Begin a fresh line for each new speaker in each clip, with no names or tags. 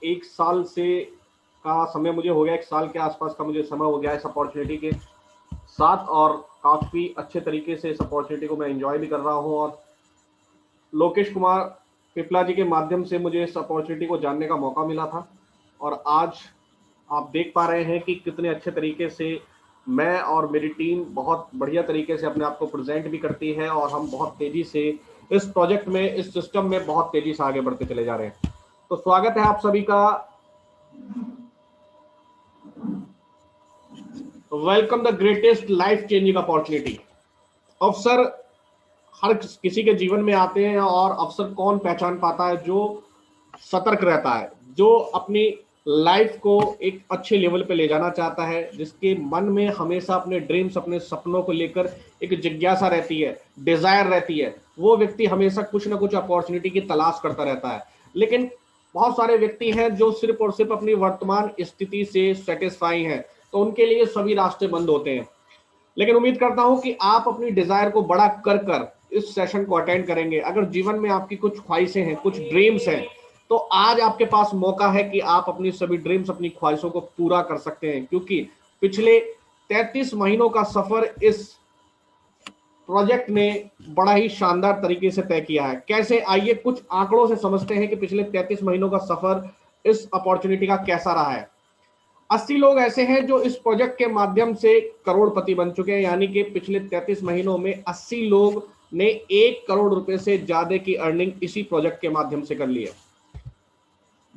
एक साल से का समय मुझे हो गया, एक साल के आसपास का मुझे समय हो गया इस अपॉर्चुनिटी के साथ, और काफ़ी अच्छे तरीके से इस अपॉर्चुनिटी को मैं एंजॉय भी कर रहा हूँ। और लोकेश कुमार पिपला जी के माध्यम से मुझे इस अपॉर्चुनिटी को जानने का मौका मिला था, और आज आप देख पा रहे हैं कि कितने अच्छे तरीके से मैं और मेरी टीम बहुत बढ़िया तरीके से अपने आप को प्रेजेंट भी करती है, और हम बहुत तेज़ी से इस प्रोजेक्ट में, इस सिस्टम में बहुत तेज़ी से आगे बढ़ते चले जा रहे हैं। तो स्वागत है आप सभी का। Welcome the greatest life changing opportunity. अवसर हर किसी के जीवन में आते हैं, और अवसर कौन पहचान पाता है? जो सतर्क रहता है, जो अपनी लाइफ को एक अच्छे लेवल पे ले जाना चाहता है, जिसके मन में हमेशा अपने ड्रीम्स, अपने सपनों को लेकर एक जिज्ञासा रहती है, डिजायर रहती है, वो व्यक्ति हमेशा कुछ ना कुछ अपॉर्चुनिटी की तलाश करता रहता है। लेकिन बहुत सारे व्यक्ति हैं जो सिर्फ और सिर्फ अपनी वर्तमान स्थिति से सेटिस्फाई हैं, तो उनके लिए सभी रास्ते बंद होते हैं। लेकिन उम्मीद करता हूं कि आप अपनी डिजायर को बड़ा कर कर इस सेशन को अटेंड करेंगे। अगर जीवन में आपकी कुछ ख्वाहिशें हैं, कुछ ड्रीम्स हैं, तो आज आपके पास मौका है कि आप अपनी सभी ड्रीम्स, अपनी ख्वाहिशों को पूरा कर सकते हैं, क्योंकि पिछले 33 महीनों का सफर इस प्रोजेक्ट ने बड़ा ही शानदार तरीके से तय किया है। कैसे, आइए कुछ आंकड़ों से समझते हैं कि पिछले 33 महीनों का सफर इस अपॉर्चुनिटी का कैसा रहा है। 80 लोग ऐसे हैं जो इस प्रोजेक्ट के माध्यम से करोड़पति बन चुके हैं, यानी कि पिछले 33 महीनों में 80 लोग ने 1 करोड़ रुपए से ज्यादा की अर्निंग इसी प्रोजेक्ट के माध्यम से कर ली है।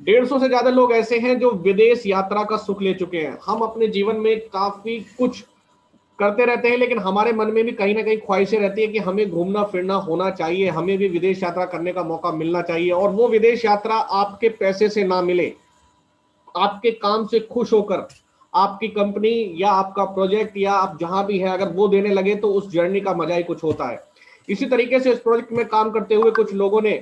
150 से ज्यादा लोग ऐसे हैं जो विदेश यात्रा का सुख ले चुके हैं। हम अपने जीवन में काफी कुछ करते रहते हैं, लेकिन हमारे मन में भी कहीं ना कहीं ख्वाहिशें रहती है कि हमें घूमना फिरना होना चाहिए, हमें भी विदेश यात्रा करने का मौका मिलना चाहिए। और वो विदेश यात्रा आपके पैसे से ना मिले, आपके काम से खुश होकर आपकी कंपनी या आपका प्रोजेक्ट या आप जहां भी है, अगर वो देने लगे तो उस जर्नी का मजा ही कुछ होता है। इसी तरीके से इस प्रोजेक्ट में काम करते हुए कुछ लोगों ने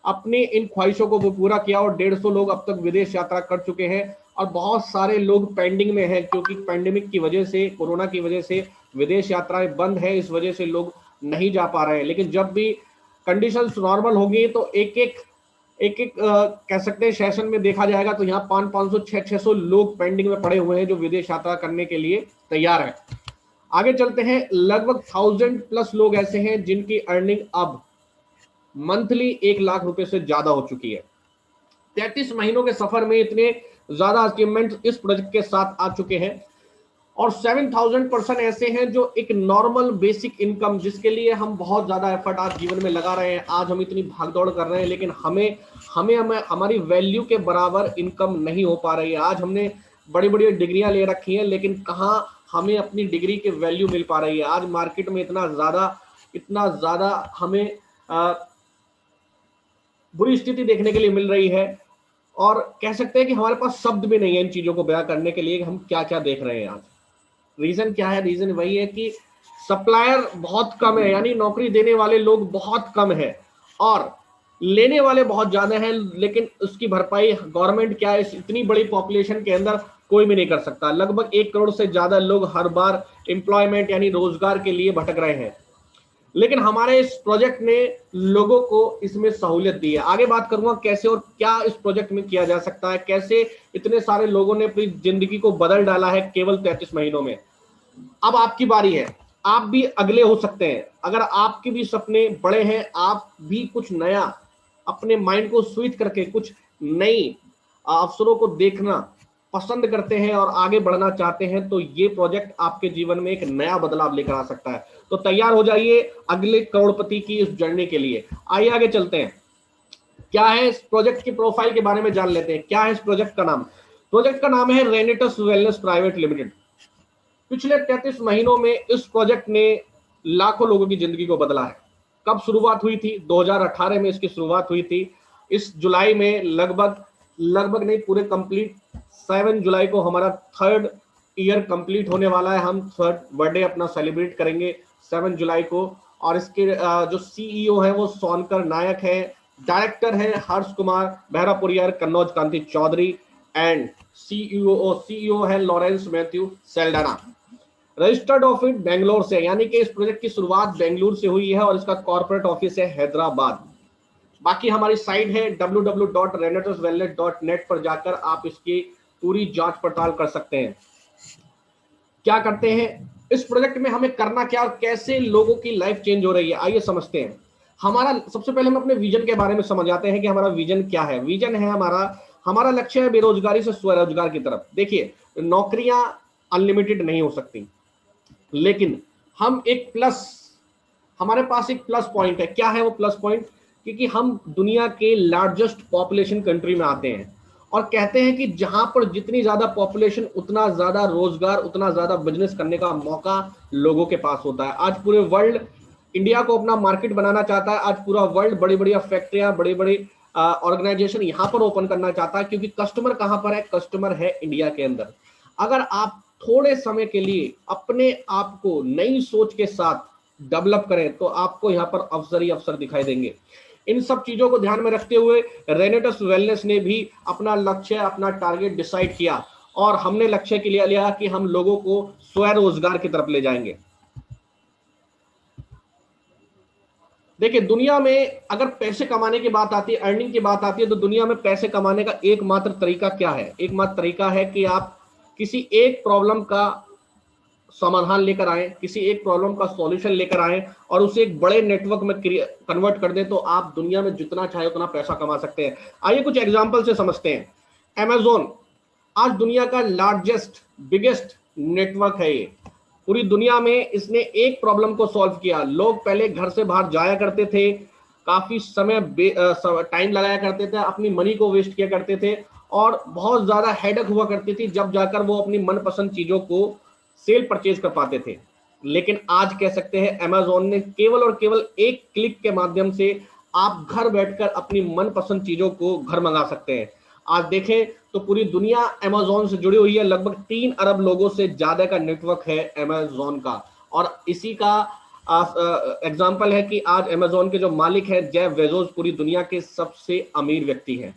अपनी इन ख्वाहिशों को वो पूरा किया, और 150 लोग अब तक विदेश यात्रा कर चुके हैं, और बहुत सारे लोग पेंडिंग में हैं, क्योंकि पैंडेमिक की वजह से, कोरोना की वजह से विदेश यात्राएं बंद है, इस वजह से लोग नहीं जा पा रहे हैं। लेकिन जब भी कंडीशंस नॉर्मल होंगी तो एक कह सकते हैं सेशन में देखा जाएगा तो यहाँ 500 600 लोग पेंडिंग में पड़े हुए हैं जो विदेश यात्रा करने के लिए तैयार हैं। आगे चलते हैं। लगभग 1000+ लोग ऐसे हैं जिनकी अर्निंग अब मंथली 1 लाख रुपए से ज्यादा हो चुकी है। 33 महीनों के सफर में इतने ज्यादा अचीवमेंट इस प्रोजेक्ट के साथ आ चुके हैं, और 7000 पर्सन ऐसे हैं जो एक नॉर्मल बेसिक इनकम, जिसके लिए हम बहुत ज्यादा एफर्ट आज जीवन में लगा रहे हैं, आज हम इतनी भागदौड़ कर रहे हैं, लेकिन हमें हमें हमें हमारी वैल्यू के बराबर इनकम नहीं हो पा रही है। आज हमने बड़ी बड़ी डिग्रियां ले रखी हैं, लेकिन कहाँ हमें अपनी डिग्री की वैल्यू मिल पा रही है। आज मार्केट में इतना ज्यादा हमें बुरी स्थिति देखने के लिए मिल रही है, और कह सकते हैं कि हमारे पास शब्द भी नहीं है इन चीजों को बयां करने के लिए कि हम क्या क्या देख रहे हैं आज। रीजन क्या है? रीजन वही है कि सप्लायर बहुत कम है, यानी नौकरी देने वाले लोग बहुत कम है और लेने वाले बहुत ज्यादा हैं, लेकिन उसकी भरपाई गवर्नमेंट क्या है, इस इतनी बड़ी पॉपुलेशन के अंदर कोई भी नहीं कर सकता। लगभग 1 करोड़ से ज्यादा लोग हर बार एम्प्लॉयमेंट यानी रोजगार के लिए भटक रहे हैं, लेकिन हमारे इस प्रोजेक्ट ने लोगों को इसमें सहूलियत दी है। आगे बात करूंगा कैसे और क्या इस प्रोजेक्ट में किया जा सकता है, कैसे इतने सारे लोगों ने अपनी जिंदगी को बदल डाला है केवल 33 महीनों में। अब आपकी बारी है, आप भी अगले हो सकते हैं। अगर आपके भी सपने बड़े हैं, आप भी कुछ नया अपने माइंड को स्विच करके कुछ नई अवसरों को देखना पसंद करते हैं और आगे बढ़ना चाहते हैं, तो ये प्रोजेक्ट आपके जीवन में एक नया बदलाव लेकर आ सकता है। तो तैयार हो जाइए अगले करोड़पति की इस जर्नी के लिए। आइए आगे चलते हैं। क्या है इस प्रोजेक्ट की प्रोफाइल के बारे में जान लेते हैं। क्या है इस प्रोजेक्ट का नाम? प्रोजेक्ट का नाम है रेनेटस वेलनेस प्राइवेट लिमिटेड। पिछले 33 महीनों में इस प्रोजेक्ट ने लाखों लोगों की जिंदगी को बदला है। कब शुरुआत हुई थी? 2018 में इसकी शुरुआत हुई थी। इस जुलाई में लगभग लगभग नहीं, पूरे कंप्लीट 7 जुलाई को हमारा 3rd ईयर कंप्लीट होने वाला है। हम 3rd बर्थडे अपना सेलिब्रेट करेंगे 7 जुलाई को। और इसके जो सीईओ है वो सोनकर नायक है, डायरेक्टर है हर्ष कुमार बहरापुरियर कन्नौज कांति चौधरी, एंड सीईओ है Lawrence Matthew Saldanha. Registered office Bangalore से, यानी कि इस प्रोजेक्ट की शुरुआत बेंगलुरु से हुई है और इसका कॉर्पोरेट ऑफिस है हैदराबाद। बाकी हमारी साइट है www.renatuswellness.net पर जाकर आप इसकी पूरी जांच पड़ताल कर सकते हैं। क्या करते हैं इस प्रोजेक्ट में, हमें करना क्या और कैसे लोगों की लाइफ चेंज हो रही है, आइए समझते हैं। हमारा सबसे पहले हम अपने विजन के बारे में समझ जाते हैं कि हमारा विजन क्या है। विजन है हमारा हमारा लक्ष्य है बेरोजगारी से स्वरोजगार की तरफ। देखिए, नौकरियां अनलिमिटेड नहीं हो सकती, लेकिन हम एक प्लस हमारे पास एक प्लस पॉइंट है। क्या है वो प्लस पॉइंट? क्योंकि हम दुनिया के लार्जेस्ट पॉपुलेशन कंट्री में आते हैं और कहते हैं कि जहां पर जितनी ज्यादा पॉपुलेशन उतना ज्यादा रोजगार, उतना ज्यादा बिजनेस करने का मौका लोगों के पास होता है। आज पूरे वर्ल्ड इंडिया को अपना मार्केट बनाना चाहता है। आज पूरा वर्ल्ड बड़ी बड़ी फैक्ट्रियां, बड़ी बड़ी ऑर्गेनाइजेशन यहां पर ओपन करना चाहता है, क्योंकि कस्टमर कहां पर है? कस्टमर है इंडिया के अंदर। अगर आप थोड़े समय के लिए अपने आप को नई सोच के साथ डेवलप करें तो आपको यहाँ पर अवसर ही अवसर दिखाई देंगे। इन सब चीजों को ध्यान में रखते हुए रेनेटस वेलनेस ने भी अपना लक्ष्य, अपना टारगेट डिसाइड किया और हमने लक्ष्य के लिए लिया कि हम लोगों को स्वरोजगार की तरफ ले जाएंगे। देखिए, दुनिया में अगर पैसे कमाने की बात आती है, अर्निंग की बात आती है, तो दुनिया में पैसे कमाने का एकमात्र तरीका क्या है? एकमात्र तरीका है कि आप किसी एक प्रॉब्लम का समाधान लेकर आए, किसी एक प्रॉब्लम का सॉल्यूशन लेकर आए और उसे एक बड़े नेटवर्क में कन्वर्ट कर दें, तो आप दुनिया में जितना चाहे उतना पैसा कमा सकते हैं। आइए कुछ एग्जांपल से समझते हैं। अमेज़न आज दुनिया का लार्जेस्ट, बिगेस्ट नेटवर्क है। ये पूरी दुनिया में इसने एक प्रॉब्लम को सॉल्व किया। लोग पहले घर से बाहर जाया करते थे, काफी समय टाइम लगाया करते थे, अपनी मनी को वेस्ट किया करते थे और बहुत ज्यादा हेडेक हुआ करती थी जब जाकर वो अपनी मनपसंद चीजों को सेल परचेज कर पाते थे। लेकिन आज कह सकते हैं अमेज़न ने केवल और केवल एक क्लिक के माध्यम से आप घर बैठकर अपनी मनपसंद चीजों को घर मंगा सकते हैं। आज देखें तो पूरी दुनिया अमेज़न से जुड़ी हुई है। लगभग 3 अरब लोगों से ज्यादा का नेटवर्क है अमेज़न का। और इसी का एग्जाम्पल है कि आज अमेज़न के जो मालिक हैं जेफ बेजोस पूरी दुनिया के सबसे अमीर व्यक्ति हैं।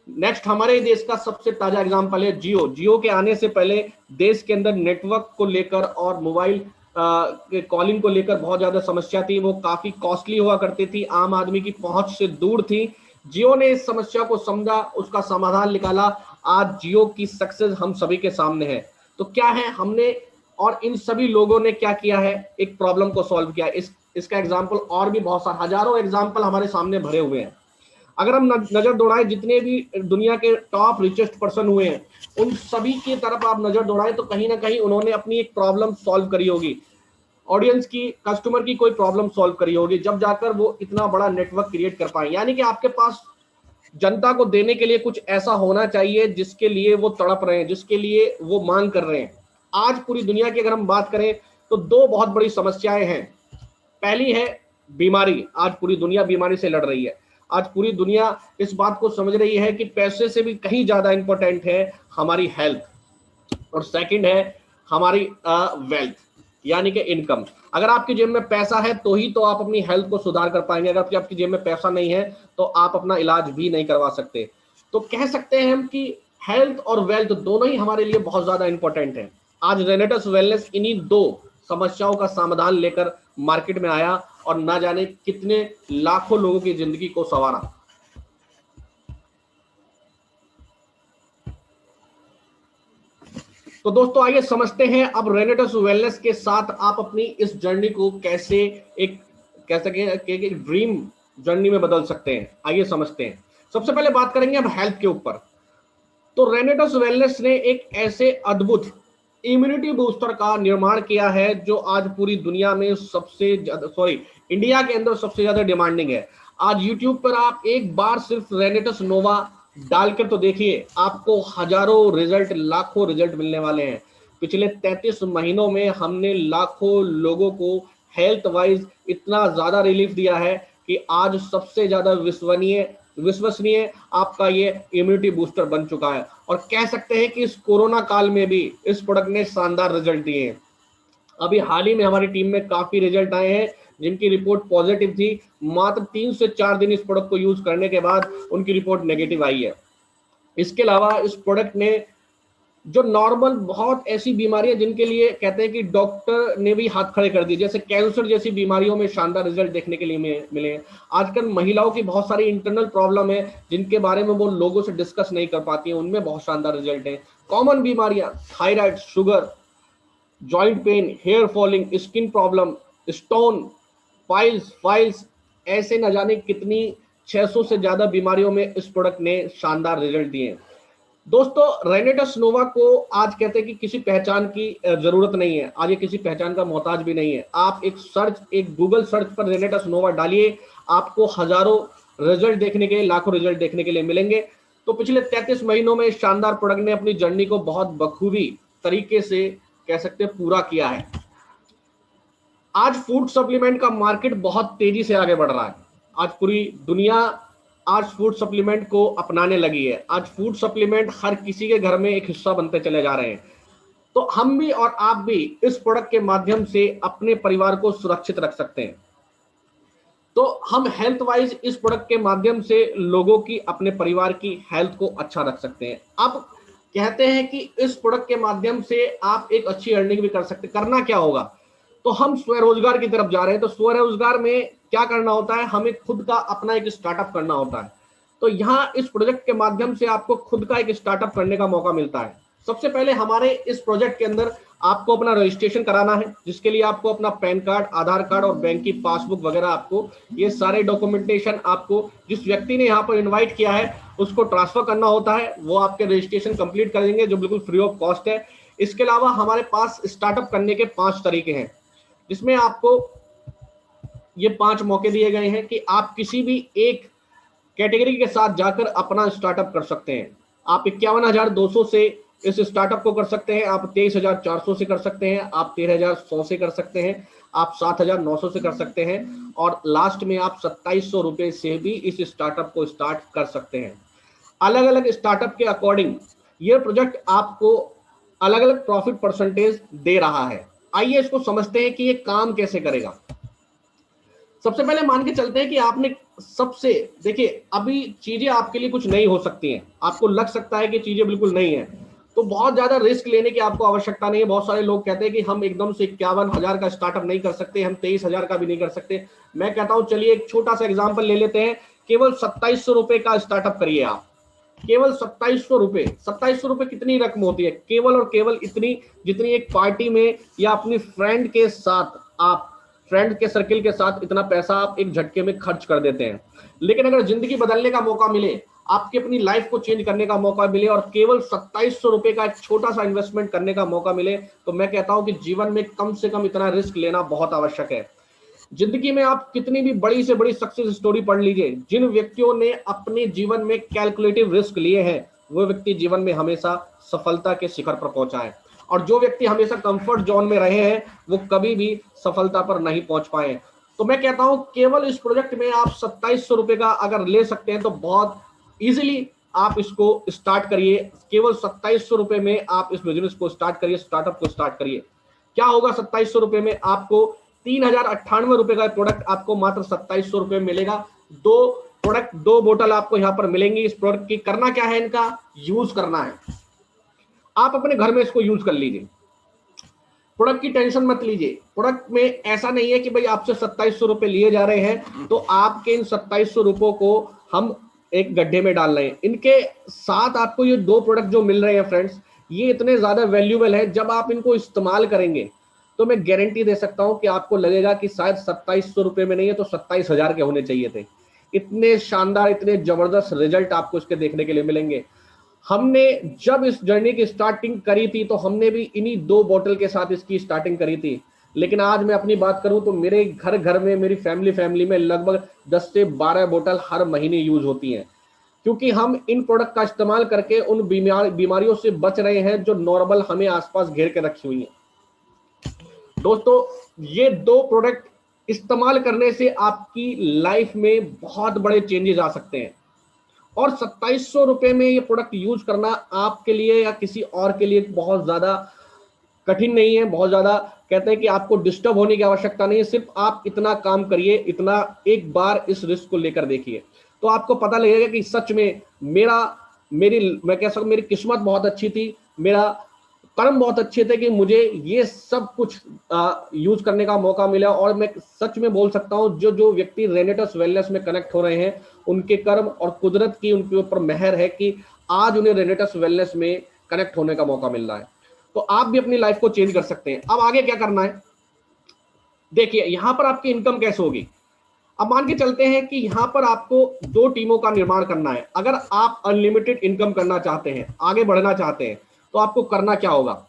नेक्स्ट हमारे देश का सबसे ताजा एग्जांपल है जियो। जियो के आने से पहले देश के अंदर नेटवर्क को लेकर और मोबाइल कॉलिंग को लेकर बहुत ज्यादा समस्या थी। वो काफी कॉस्टली हुआ करती थी, आम आदमी की पहुंच से दूर थी। जियो ने इस समस्या को समझा, उसका समाधान निकाला। आज जियो की सक्सेस हम सभी के सामने है। तो क्या है, हमने और इन सभी लोगों ने क्या किया है? एक प्रॉब्लम को सॉल्व किया। इसका एग्जाम्पल और भी बहुत सारे, हजारों एग्जाम्पल हमारे सामने भरे हुए हैं। अगर हम नजर दौड़ाएं, जितने भी दुनिया के टॉप रिचेस्ट पर्सन हुए हैं उन सभी की तरफ आप नजर दौड़ाएं तो कहीं ना कहीं उन्होंने अपनी एक प्रॉब्लम सॉल्व करी होगी, ऑडियंस की, कस्टमर की कोई प्रॉब्लम सॉल्व करी होगी, जब जाकर वो इतना बड़ा नेटवर्क क्रिएट कर पाए। यानी कि आपके पास जनता को देने के लिए कुछ ऐसा होना चाहिए जिसके लिए वो तड़प रहे हैं, जिसके लिए वो मांग कर रहे हैं। आज पूरी दुनिया की अगर हम बात करें तो 2 बहुत बड़ी समस्याएं हैं। पहली है बीमारी। आज पूरी दुनिया बीमारी से लड़ रही है। आज पूरी दुनिया इस बात को समझ रही है कि पैसे से भी कहीं ज्यादा इंपॉर्टेंट है हमारी हेल्थ। और सेकंड है हमारी वेल्थ, यानी कि इनकम। अगर आपकी जेब में पैसा है तो ही तो आप अपनी हेल्थ को सुधार कर पाएंगे। अगर आपकी जेब में पैसा नहीं है तो आप अपना इलाज भी नहीं करवा सकते। तो कह सकते हैं हम कि हेल्थ और वेल्थ दोनों ही हमारे लिए बहुत ज्यादा इंपॉर्टेंट है। आज रेनेटस वेलनेस इन्हीं 2 समस्याओं का समाधान लेकर मार्केट में आया और ना जाने कितने लाखों लोगों की जिंदगी को संवारा। तो दोस्तों आइए समझते हैं अब रेनेटस वेलनेस के साथ आप अपनी इस जर्नी को कैसे एक कह सके एक ड्रीम जर्नी में बदल सकते हैं। आइए समझते हैं। सबसे पहले बात करेंगे अब हेल्थ के ऊपर। तो रेनेटस वेलनेस ने एक ऐसे अद्भुत इम्यूनिटी बूस्टर का निर्माण किया है जो आज पूरी दुनिया में सबसे ज्यादा, इंडिया के अंदर सबसे ज्यादा डिमांडिंग है। आज यूट्यूब पर आप एक बार सिर्फ रेनेटस नोवा डालकर तो देखिए, आपको हजारों रिजल्ट, लाखों रिजल्ट मिलने वाले हैं। पिछले 33 महीनों में हमने लाखों लोगों को हेल्थ वाइज इतना ज्यादा रिलीफ दिया है कि आज सबसे ज्यादा विश्वसनीय आपका ये इम्यूनिटी बूस्टर बन चुका है। और कह सकते हैं कि इस कोरोना काल में भी इस प्रोडक्ट ने शानदार रिजल्ट दिए हैं। अभी हाल ही में हमारी टीम में काफी रिजल्ट आए हैं जिनकी रिपोर्ट पॉजिटिव थी। मात्र 3 से 4 दिन इस प्रोडक्ट को यूज करने के बाद उनकी रिपोर्ट नेगेटिव आई है। इसके अलावा इस प्रोडक्ट ने जो नॉर्मल बहुत ऐसी बीमारियां जिनके लिए कहते हैं कि डॉक्टर ने भी हाथ खड़े कर दिए, जैसे कैंसर जैसी बीमारियों में शानदार रिजल्ट देखने के लिए मिले हैं। आजकल महिलाओं की बहुत सारी इंटरनल प्रॉब्लम है जिनके बारे में वो लोगों से डिस्कस नहीं कर पाती हैं, उनमें बहुत शानदार रिजल्ट है। कॉमन बीमारियां, thyroid, sugar, joint pain, hair falling, skin problem, stone, piles, ऐसे न जाने कितनी 600 से ज्यादा बीमारियों में इस प्रोडक्ट ने शानदार रिजल्ट दिए हैं। दोस्तों, रेनेटस नोवा को आज कहते हैं कि किसी पहचान की जरूरत नहीं है, आज ये किसी पहचान का मोहताज भी नहीं है। आप एक गूगल सर्च पर रेनेटस नोवा डालिए, आपको हजारों रिजल्ट देखने के लिए, लाखों रिजल्ट देखने के लिए मिलेंगे। तो पिछले 33 महीनों में शानदार प्रोडक्ट ने अपनी जर्नी को बहुत बखूबी तरीके से कह सकते हैं पूरा किया है। आज फूड सप्लीमेंट का मार्केट बहुत तेजी से आगे बढ़ रहा है। आज पूरी दुनिया आज फूड सप्लीमेंट को अपनाने लगी है। आज फूड सप्लीमेंट हर किसी के घर में एक हिस्सा बनते चले जा रहे हैं। तो हम भी और आप भी इस प्रोडक्ट के माध्यम से अपने परिवार को सुरक्षित रख सकते हैं। तो हम हेल्थ वाइज इस प्रोडक्ट के माध्यम से लोगों की, अपने परिवार की हेल्थ को अच्छा रख सकते हैं। अब कहते हैं कि इस प्रोडक्ट के माध्यम से आप एक अच्छी अर्निंग भी कर सकते हैं। करना क्या होगा, तो हम स्वरोजगार की तरफ जा रहे हैं। तो स्वरोजगार में क्या करना होता है, हमें खुद का अपना एक स्टार्टअप करना होता है। तो यहाँ इस प्रोजेक्ट के माध्यम से आपको खुद का एक स्टार्टअप करने का मौका मिलता है। सबसे पहले हमारे इस प्रोजेक्ट के अंदर आपको अपना रजिस्ट्रेशन कराना है, जिसके लिए आपको अपना पैन कार्ड, आधार कार्ड और बैंक की पासबुक वगैरह, आपको ये सारे डॉक्यूमेंटेशन आपको जिस व्यक्ति ने यहाँ पर इन्वाइट किया है उसको ट्रांसफर करना होता है। वो आपके रजिस्ट्रेशन कंप्लीट कर देंगे, जो बिल्कुल फ्री ऑफ कॉस्ट है। इसके अलावा हमारे पास स्टार्टअप करने के 5 तरीके हैं, जिसमें आपको ये 5 मौके दिए गए हैं कि आप किसी भी एक कैटेगरी के साथ जाकर अपना स्टार्टअप कर सकते हैं। आप 51,200 से इस स्टार्टअप को कर सकते हैं, आप 23,400 से कर सकते हैं, आप 13,100 से कर सकते हैं, आप 7,900 से कर सकते हैं, और लास्ट में आप 2,700 रुपए से भी इस स्टार्टअप को स्टार्ट कर सकते हैं। अलग अलग स्टार्टअप के अकॉर्डिंग ये प्रोजेक्ट आपको अलग अलग प्रॉफिट परसेंटेज दे रहा है। आइए इसको समझते हैं कि ये काम कैसे करेगा। सबसे पहले मान के चलते हैं कि आपने सबसे, देखिए अभी चीजें आपके लिए कुछ नई हो सकती हैं, आपको लग सकता है कि चीजें बिल्कुल नई हैं, तो बहुत ज्यादा रिस्क लेने की आपको आवश्यकता नहीं है। बहुत सारे लोग कहते हैं कि हम एकदम से 51,000 का स्टार्टअप नहीं कर सकते, हम 23,000 का भी नहीं कर सकते। मैं कहता हूं चलिए एक छोटा सा एग्जाम्पल ले लेते हैं। केवल 2,700 रुपए का स्टार्टअप करिए आप, केवल 2,700 रुपए। 2,700 रुपए कितनी रकम होती है, केवल और केवल इतनी जितनी एक पार्टी में या अपनी फ्रेंड के साथ, आप फ्रेंड के सर्किल के साथ इतना पैसा आप एक झटके में खर्च कर देते हैं। लेकिन अगर जिंदगी बदलने का मौका मिले, आपकी अपनी लाइफ को चेंज करने का मौका मिले और केवल 2,700 रुपए का एक छोटा सा इन्वेस्टमेंट करने का मौका मिले, तो मैं कहता हूं कि जीवन में कम से कम इतना रिस्क लेना बहुत आवश्यक है। जिंदगी में आप कितनी भी बड़ी से बड़ी सक्सेस स्टोरी पढ़ लीजिए, जिन व्यक्तियों ने अपने जीवन में कैलकुलेटिव रिस्क लिए हैं, वो व्यक्ति जीवन में हमेशा सफलता के शिखर पर पहुंचा है। और जो व्यक्ति हमेशा कंफर्ट जोन में रहे हैं, वो कभी भी सफलता पर नहीं पहुंच पाए। तो मैं कहता हूं केवल इस प्रोजेक्ट में आप 2,700 रुपए का अगर ले सकते हैं तो बहुत इजीली आप इसको स्टार्ट करिए। केवल 2,700 रुपए में आप इस बिजनेस को स्टार्ट करिए, स्टार्टअप को स्टार्ट करिए। क्या होगा 2,700 रुपए में, आपको 3,098 रुपए का प्रोडक्ट आपको मात्र 2,700 रुपए में मिलेगा। दो बोतल आपको यहाँ पर मिलेंगी इस प्रोडक्ट की। करना क्या है, इनका यूज करना है। आप अपने घर में इसको यूज कर लीजिए, प्रोडक्ट की टेंशन मत लीजिए। प्रोडक्ट में ऐसा नहीं है कि भाई आपसे 2,700 रुपए लिए जा रहे हैं तो आपके इन 2,700 रुपयों को हम एक गड्ढे में डाल रहे हैं। इनके साथ आपको ये 2 प्रोडक्ट जो मिल रहे हैं फ्रेंड्स, ये इतने ज्यादा वैल्यूएबल है। जब आप इनको इस्तेमाल करेंगे तो मैं गारंटी दे सकता हूं कि आपको लगेगा कि शायद 2,700 रुपए में नहीं है तो 27,000 के होने चाहिए थे। इतने शानदार, इतने जबरदस्त रिजल्ट आपको इसके देखने के लिए मिलेंगे। हमने जब इस जर्नी की स्टार्टिंग करी थी तो हमने भी इन्हीं 2 बोतल के साथ इसकी स्टार्टिंग करी थी। लेकिन आज मैं अपनी बात करूं तो मेरे घर में, मेरी फैमिली में लगभग 10 से 12 बोतल हर महीने यूज होती हैं, क्योंकि हम इन प्रोडक्ट का इस्तेमाल करके उन बीमारियों से बच रहे हैं जो नॉर्मल हमें आसपास घेर के रखी हुई हैं। दोस्तों, ये 2 प्रोडक्ट इस्तेमाल करने से आपकी लाइफ में बहुत बड़े चेंजेस आ सकते हैं। और 2,700 रुपए में ये प्रोडक्ट यूज करना आपके लिए या किसी और के लिए बहुत ज्यादा कठिन नहीं है, बहुत ज्यादा कहते हैं कि आपको डिस्टर्ब होने की आवश्यकता नहीं है। सिर्फ आप इतना काम करिए, इतना एक बार इस रिस्क को लेकर देखिए, तो आपको पता लगेगा कि सच में मैं कह सकता हूं मेरी किस्मत बहुत अच्छी थी मेरा कर्म बहुत अच्छे थे कि मुझे ये सब कुछ यूज करने का मौका मिला। और मैं सच में बोल सकता हूँ, जो जो व्यक्ति रेनेटस वेलनेस में कनेक्ट हो रहे हैं, उनके कर्म और कुदरत की उनके ऊपर मेहर है कि आज उन्हें रेनेटस वेलनेस में कनेक्ट होने का मौका मिल रहा है। तो आप भी अपनी लाइफ को चेंज कर सकते हैं। अब आगे क्या करना है, देखिए यहां पर आपकी इनकम कैसे होगी। अब मान के चलते हैं कि यहां पर आपको दो टीमों का निर्माण करना है। अगर आप अनलिमिटेड इनकम करना चाहते हैं, आगे बढ़ना चाहते हैं, तो आपको करना क्या होगा,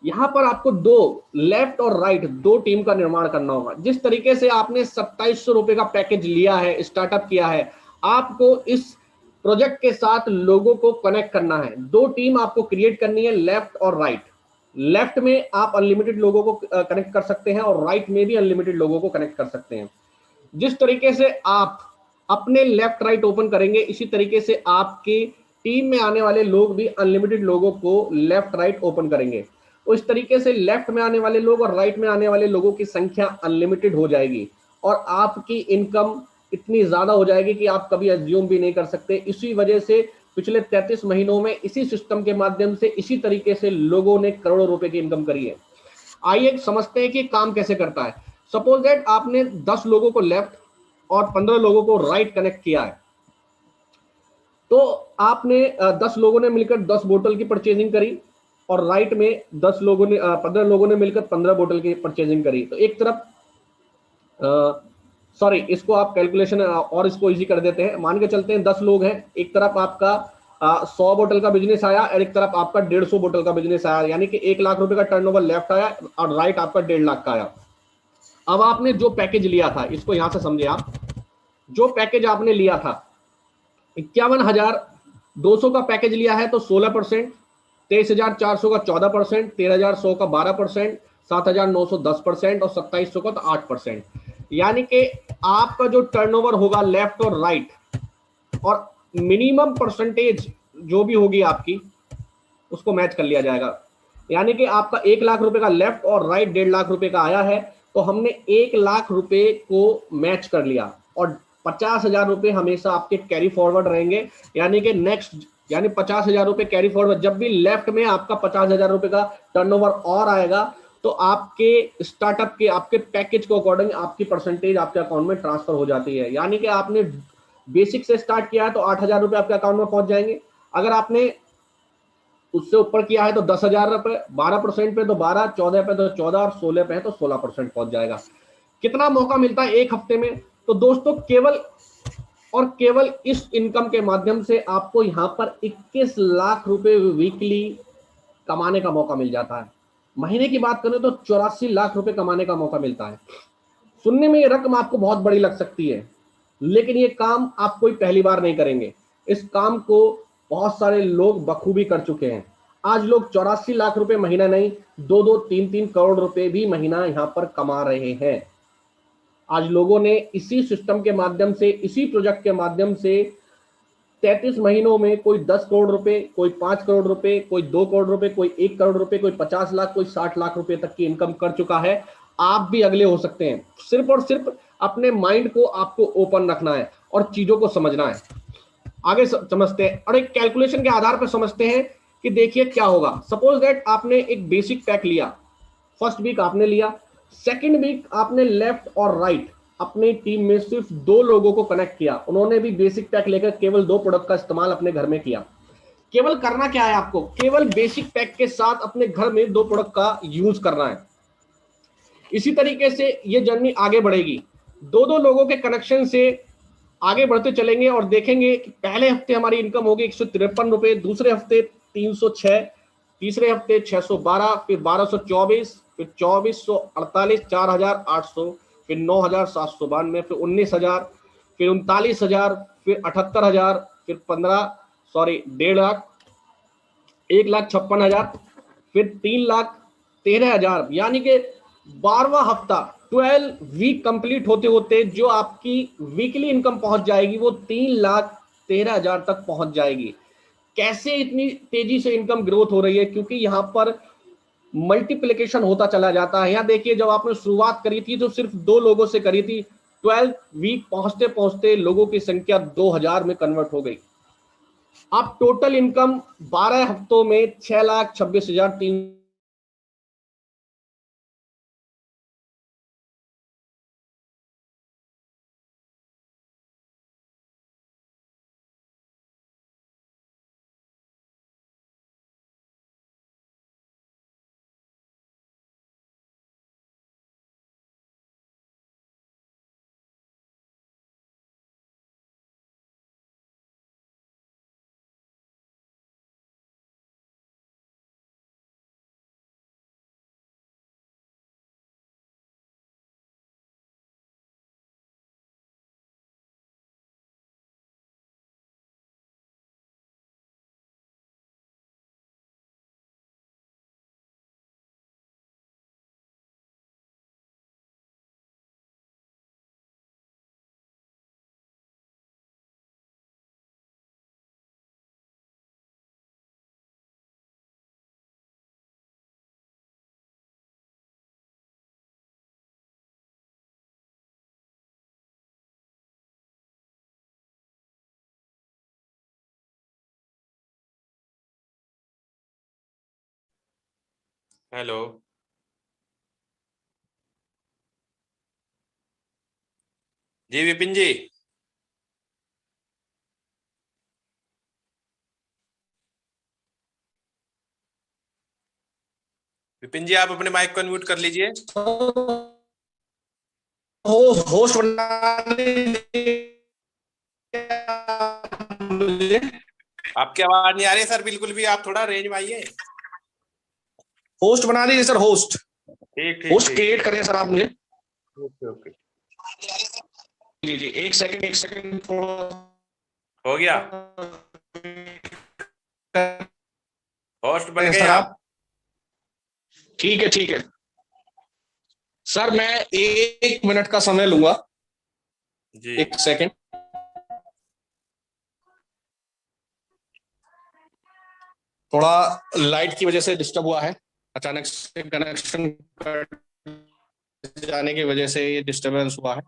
यहां पर आपको दो, लेफ्ट और राइट, दो टीम का निर्माण करना होगा। जिस तरीके से आपने 2700 रुपए का पैकेज लिया है, स्टार्टअप किया है, आपको इस प्रोजेक्ट के साथ लोगों को कनेक्ट करना है। दो टीम आपको क्रिएट करनी है, लेफ्ट और राइट। लेफ्ट में आप अनलिमिटेड लोगों को कनेक्ट कर सकते हैं और राइट में भी अनलिमिटेड लोगों को कनेक्ट कर सकते हैं। जिस तरीके से आप अपने लेफ्ट राइट ओपन करेंगे, इसी तरीके से आपकी टीम में आने वाले लोग भी अनलिमिटेड लोगों को लेफ्ट राइट ओपन करेंगे। तो इस तरीके से लेफ्ट में आने वाले लोग और राइट में आने वाले लोगों की संख्या अनलिमिटेड हो जाएगी और आपकी इनकम इतनी ज्यादा हो जाएगी कि आप कभी एज्यूम भी नहीं कर सकते। इसी वजह से पिछले 33 महीनों में इसी सिस्टम के माध्यम से, इसी तरीके से लोगों ने करोड़ों रुपए की इनकम करी है। आइए समझते हैं कि काम कैसे करता है। सपोज दैट आपने 10 लोगों को लेफ्ट और 15 लोगों को राइट कनेक्ट किया है। तो आपने 10 लोगों ने मिलकर 10 बोतल की परचेजिंग करी और राइट में 15 लोगों ने मिलकर 15 बोतल की परचेजिंग करी। तो एक तरफ सॉरी, इसको आप कैलकुलेशन और इसको इजी कर देते हैं। मान के चलते हैं 10 लोग हैं, एक तरफ आपका 100 बोतल का बिजनेस आया और एक तरफ आपका 150 बोतल का बिजनेस आया, यानी कि 1 लाख रुपए का टर्नओवर लेफ्ट आया और राइट आपका 1.5 लाख का आया। अब आपने जो पैकेज लिया था, इसको यहां से समझे आप, जो पैकेज आपने लिया था 51,200 का पैकेज लिया है तो 16%, 23,400 का 14%, 13,100 का 12%, 7,900 10% और 2,700 का तो 8%। यानी कि आपका जो टर्नओवर होगा लेफ्ट और राइट और मिनिमम परसेंटेज जो भी होगी आपकी, उसको मैच कर लिया जाएगा। यानी कि आपका 1 लाख रुपए का लेफ्ट और राइट 1.5 लाख रुपए का आया है, तो हमने 1 लाख रुपए को मैच कर लिया और 50,000 रुपए हमेशा आपके कैरी फॉरवर्ड रहेंगे। यानी कि नेक्स्ट, यानी 50,000 रुपए कैरी फॉरवर्ड, जब भी लेफ्ट में आपका 50,000 रुपए का टर्नओवर और आएगा तो आपके स्टार्टअप के, आपके पैकेज के अकॉर्डिंग आपकी परसेंटेज आपके अकाउंट में ट्रांसफर हो जाती है। यानी कि आपने बेसिक से स्टार्ट किया है तो 8,000 रुपए आपके अकाउंट में पहुंच जाएंगे। अगर आपने उससे ऊपर किया है तो 10,000 रुपए, 12% पे तो 12, 14 पे तो 14 और 16 पे है तो 16% पहुंच जाएगा। कितना मौका मिलता है एक हफ्ते में? तो दोस्तों केवल और केवल इस इनकम के माध्यम से आपको यहां पर 21 लाख रुपए वीकली कमाने का मौका मिल जाता है। महीने की बात करें तो 84 लाख रुपए कमाने का मौका मिलता है। सुनने में ये रकम आपको बहुत बड़ी लग सकती है, लेकिन ये काम आप कोई पहली बार नहीं करेंगे। इस काम को बहुत सारे लोग बखूबी कर चुके हैं। आज लोग 84 लाख रुपए महीना नहीं, 2-2, 3-3 करोड़ रुपए भी महीना यहां पर कमा रहे हैं। आज लोगों ने इसी सिस्टम के माध्यम से, इसी प्रोजेक्ट के माध्यम से 33 महीनों में कोई 10 करोड़ रुपए, कोई 5 करोड़ रुपए, कोई 2 करोड़ रुपए, कोई 1 करोड़ रुपए, कोई 50 लाख, कोई 60 लाख रुपए तक की इनकम कर चुका है। आप भी अगले हो सकते हैं। सिर्फ और सिर्फ अपने माइंड को आपको ओपन रखना है और चीजों को समझना है। आगे समझते हैं और एक कैलकुलेशन के आधार पर समझते हैं कि देखिए क्या होगा। सपोज दैट आपने एक बेसिक पैक लिया, फर्स्ट वीक आपने लिया, सेकंड वीक आपने लेफ्ट और राइट अपनी टीम में सिर्फ 2 लोगों को कनेक्ट किया। उन्होंने भी बेसिक पैक लेकर केवल 2 प्रोडक्ट का इस्तेमाल अपने घर में किया। केवल करना क्या है आपको, केवल बेसिक पैक के साथ अपने घर में 2 प्रोडक्ट का यूज करना है। इसी तरीके से ये जर्नी आगे बढ़ेगी। 2-2 लोगों के कनेक्शन से आगे बढ़ते चलेंगे और देखेंगे कि पहले हफ्ते हमारी इनकम होगी 153 रुपए, दूसरे हफ्ते 306, तीसरे हफ्ते 612, फिर 1224, फिर 2448, 4800, फिर 9792, फिर 19,000, फिर 39,000, फिर 78,000, फिर 1.5 लाख, 1,56,000, फिर 3,13,000। यानी कि 12वां हफ्ता, 12 वीक कंप्लीट होते होते जो आपकी वीकली इनकम पहुंच जाएगी वो 3,13,000 तक पहुंच जाएगी। कैसे इतनी तेजी से इनकम ग्रोथ हो रही है? क्योंकि यहां पर मल्टीप्लिकेशन होता चला जाता है। यहां देखिए, जब आपने शुरुआत करी थी तो सिर्फ 2 लोगों से करी थी, 12 वीक पहुंचते पहुंचते लोगों की संख्या 2,000 में कन्वर्ट हो गई। आप टोटल इनकम 12 हफ्तों में 6,26,300।
हेलो जी, विपिन जी। विपिन जी, आप अपने माइक को अनम्यूट कर लीजिए।
होस्ट बना मुझे।
आपकी आवाज नहीं आ रही है सर, बिल्कुल भी। आप थोड़ा रेंज में आइए।
होस्ट बना दीजिए सर, होस्ट
ठीक ठीक
होस्ट
ठीक।
क्रिएट करें सर आप मुझे।
ओके ओके,
जी जी, एक सेकंड थोड़ा
हो गया। होस्ट बन गए
सर
आप।
आप। ठीक है सर, मैं 1 मिनट का समय लूंगा।
जी
1 सेकंड। थोड़ा लाइट की वजह से डिस्टर्ब हुआ है, अचानक से कनेक्शन कट जाने की वजह से ये डिस्टरबेंस हुआ है।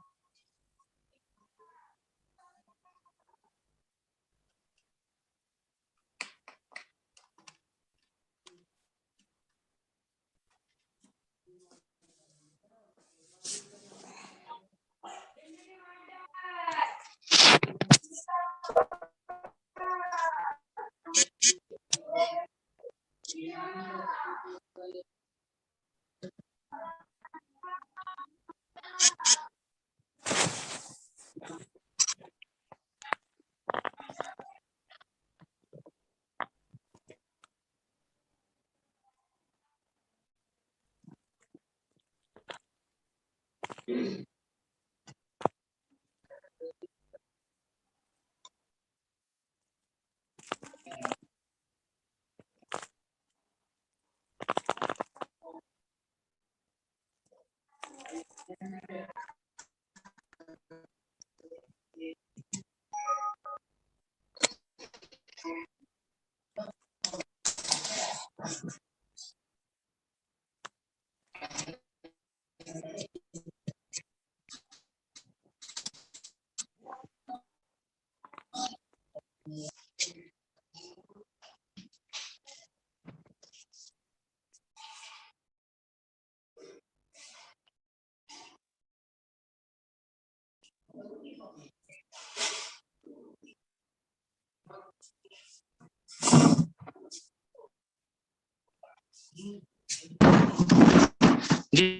जी,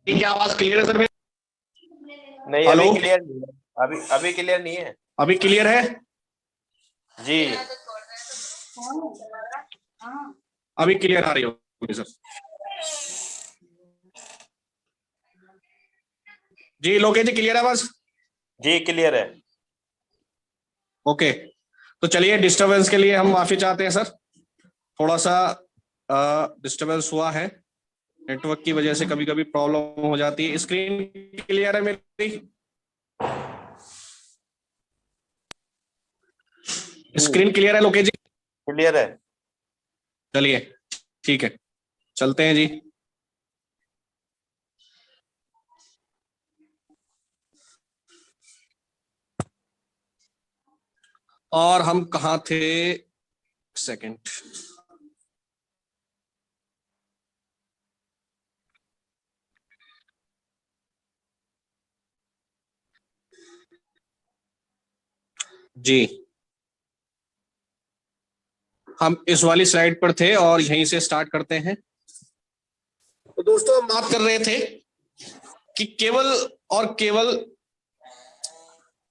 क्या आवाज क्लियर है सर?
नहीं,
हेलो,
अभी क्लियर नहीं है। अभी क्लियर नहीं है
अभी क्लियर है?
जी।
अभी क्लियर आ रही होगी सर। जी लोकेश जी, क्लियर है बस?
जी क्लियर है।
ओके, तो चलिए, डिस्टरबेंस के लिए हम माफी चाहते हैं सर। थोड़ा सा डिस्टरबेंस हुआ है, नेटवर्क की वजह से कभी कभी प्रॉब्लम हो जाती है। स्क्रीन क्लियर है मेरी? स्क्रीन क्लियर है लोकेश जी?
क्लियर है।
चलिए, ठीक है, चलते हैं जी।
और हम कहाँ थे, सेकंड। जी, हम इस वाली स्लाइड पर थे और यहीं से स्टार्ट करते हैं। तो दोस्तों हम बात कर रहे थे कि केवल और केवल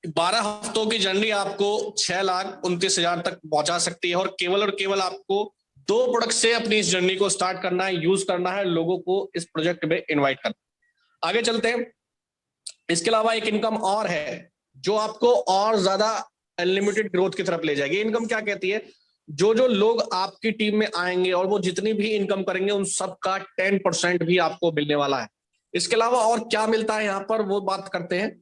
12 हफ्तों की जर्नी आपको 6,29,000 तक पहुंचा सकती है, और केवल आपको 2 प्रोडक्ट से अपनी इस जर्नी को स्टार्ट करना है, यूज करना है, लोगों को इस प्रोजेक्ट में इनवाइट करना। आगे चलते हैं। इसके अलावा एक इनकम और है जो आपको और ज्यादा अनलिमिटेड ग्रोथ की तरफ ले जाएगी। इनकम क्या कहती है, जो जो लोग आपकी टीम में आएंगे और वो जितनी भी इनकम करेंगे उन सबका 10% भी आपको मिलने वाला है। इसके अलावा और क्या मिलता है यहां पर, वो बात करते हैं।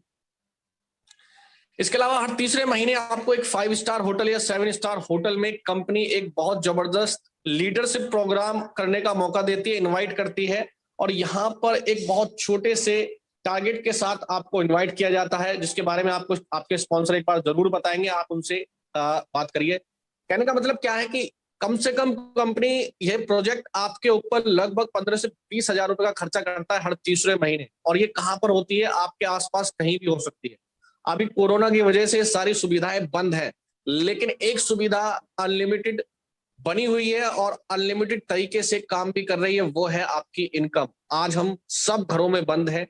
इसके अलावा हर तीसरे महीने आपको एक 5 स्टार होटल या 7 स्टार होटल में कंपनी एक बहुत जबरदस्त लीडरशिप प्रोग्राम करने का मौका देती है, इनवाइट करती है। और यहाँ पर एक बहुत छोटे से टारगेट के साथ आपको इनवाइट किया जाता है, जिसके बारे में आपको आपके स्पॉन्सर एक बार जरूर बताएंगे, आप उनसे बात करिए। कहने का मतलब क्या है कि कम से कम कंपनी यह प्रोजेक्ट आपके ऊपर लगभग 15 से 20 हजार रुपए का खर्चा करता है हर तीसरे महीने। और ये कहां पर होती है, आपके आसपास कहीं भी हो सकती है। अभी कोरोना की वजह से सारी सुविधाएं बंद है, लेकिन एक सुविधा अनलिमिटेड बनी हुई है और अनलिमिटेड तरीके से काम भी कर रही है, वो है आपकी इनकम। आज हम सब घरों में बंद है,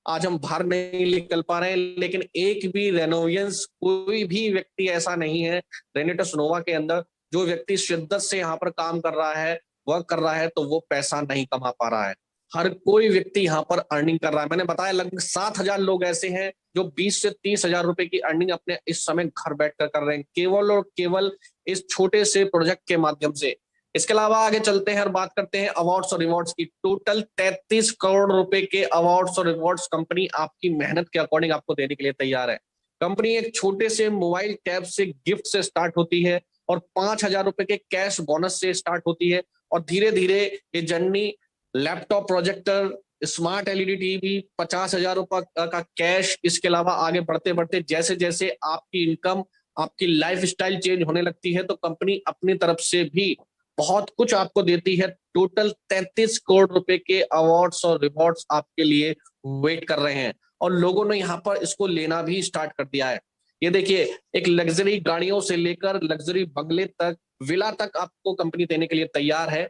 आज हम बाहर नहीं निकल पा रहे हैं, लेकिन एक भी रेनोवेंस कोई भी व्यक्ति ऐसा नहीं है रेनेटस नोवा के अंदर जो व्यक्ति शिद्दत से यहाँ पर काम कर रहा है, वर्क कर रहा है, तो वो पैसा नहीं कमा पा रहा है। हर कोई व्यक्ति यहाँ पर अर्निंग कर रहा है। मैंने बताया लगभग 7,000 लोग ऐसे हैं जो 20 से 30 हजार रुपए की अर्निंग अपने इस समय घर बैठकर कर रहे हैं, केवल और केवल इस छोटे से प्रोजेक्ट के माध्यम से। इसके अलावा आगे चलते हैं और बात करते हैं अवार्ड्स और रिवॉर्ड्स की। टोटल 33 करोड़ रुपए के अवार्ड्स और रिवॉर्ड्स कंपनी आपकी मेहनत के अकॉर्डिंग आपको देने के लिए तैयार है। कंपनी एक छोटे से मोबाइल टैब से गिफ्ट से स्टार्ट होती है और 5,000 रुपए के कैश बोनस से स्टार्ट होती है, और धीरे धीरे ये journey laptop, projector, smart LED TV, 50,000 रुपए का कैश, इसके अलावा आगे बढ़ते बढ़ते जैसे जैसे आपकी इनकम, आपकी लाइफ स्टाइल चेंज होने लगती है, तो कंपनी अपनी तरफ से भी बहुत कुछ आपको देती है। टोटल 33 करोड़ रुपए के अवार्ड्स और रिवॉर्ड्स आपके लिए वेट कर रहे हैं, और लोगों ने यहाँ पर इसको लेना भी स्टार्ट कर दिया है। ये देखिए, एक लग्जरी गाड़ियों से लेकर लग्जरी बंगले तक, विला तक आपको कंपनी देने के लिए तैयार है।